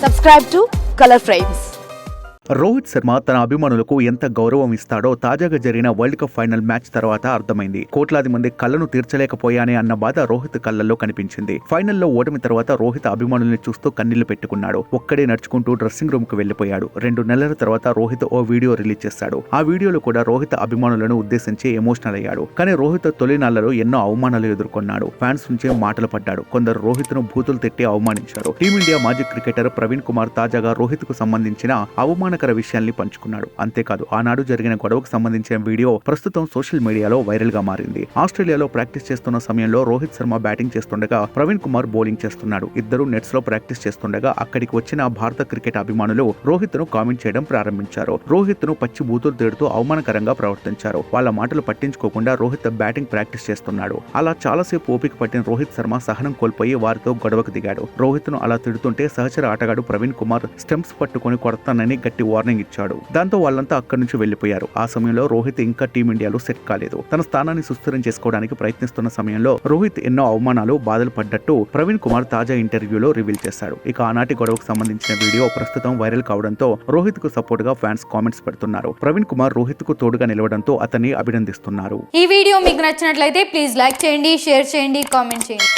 Subscribe to Color Frames. Rohit Sharma తన అభిమానులకు ఎంత గౌరవం ఇస్తాడో తాజాగా జరిగిన వరల్డ్ కప్ ఫైనల్ మ్యాచ్ తర్వాత అర్థమైంది. కోట్లాది మంది కళ్ళను తీర్చలేకపోయానే అన్న బాధ రోహిత్ కళ్ళల్లో కనిపించింది. ఫైనల్లో ఓటమి తర్వాత రోహిత్ అభిమానుల్ని చూస్తూ కన్నీళ్లు పెట్టుకున్నాడు. ఒక్కడే నడుచుకుంటూ డ్రెస్సింగ్ రూమ్ కు వెళ్లిపోయాడు. 2 నెలల తర్వాత రోహిత్ ఓ వీడియో రిలీజ్ చేశాడు. ఆ వీడియోలో కూడా రోహిత్ అభిమానులను ఉద్దేశించి ఎమోషనల్ అయ్యాడు. కానీ రోహిత్ తొలి నాళ్లలో ఎన్నో అవమానాలు ఎదుర్కొన్నాడు. ఫ్యాన్స్ నుంచే మాటలు పడ్డాడు. కొందరు రోహిత్ ను బూతులు తిట్టి అవమానించారు. టీమిండియా మాజీ క్రికెటర్ ప్రవీణ్ కుమార్ తాజాగా రోహిత్ కు సంబంధించిన అవమానకర విషయాల్ని పంచుకున్నాడు. అంతేకాదు ఆనాడు జరిగిన గొడవకు సంబంధించిన వీడియో ప్రస్తుతం సోషల్ మీడియాలో వైరల్ గా మారింది. ఆస్ట్రేలియాలో ప్రాక్టీస్ చేస్తున్న సమయంలో రోహిత్ శర్మ బ్యాటింగ్ చేస్తుండగా ప్రవీణ్ కుమార్ బౌలింగ్ చేస్తున్నాడు. ఇద్దరు నెట్స్ లో ప్రాక్టీస్ చేస్తుండగా అక్కడికి వచ్చిన భారత క్రికెట్ అభిమానులు రోహిత్ ను కామెంట్ చేయడం ప్రారంభించారు. రోహిత్ ను పచ్చి బూతులు తిడుతూ అవమానకరంగా ప్రవర్తించారు. వాళ్ళ మాటలు పట్టించుకోకుండా రోహిత్ బ్యాటింగ్ ప్రాక్టీస్ చేస్తున్నాడు. అలా చాలాసేపు ఓపిక పట్టిన రోహిత్ శర్మ సహనం కోల్పోయి వారితో గొడవకు దిగాడు. రోహిత్ ను అలా తిడుతుంటే సహచర ఆటగాడు ప్రవీణ్ కుమార్ స్టంప్స్ పట్టుకుని కొడతానని గట్టి వార్నింగ్ ఇచ్చాడు. దాంతో వాళ్ళంతా అక్కడి నుంచి వెళ్లిపోయారు. ఆ సమయంలో రోహిత్ ఇంకా టీమిండియాలో సెట్ కాలేదు. తన స్థానాన్ని సుస్థిరం చేసుకోవడానికి ప్రయత్నిస్తున్న సమయంలో రోహిత్ ఎన్నో అవమానాలు బాధలు పడ్డట్టు ప్రవీణ్ కుమార్ తాజా ఇంటర్వ్యూలో రివీల్ చేశాడు. ఇక ఆనాటి గొడవకు సంబంధించిన వీడియో ప్రస్తుతం వైరల్ కావడంతో రోహిత్ కు సపోర్ట్ గా ఫ్యాన్స్ కామెంట్స్ పెడుతున్నారు. ప్రవీణ్ కుమార్ రోహిత్ కు తోడుగా నిలవడంతో అతన్ని అభినందిస్తున్నారు. ఈ వీడియో మీకు నచ్చినట్లయితే ప్లీజ్ లైక్ చేయండి, షేర్ చేయండి, కామెంట్ చేయండి.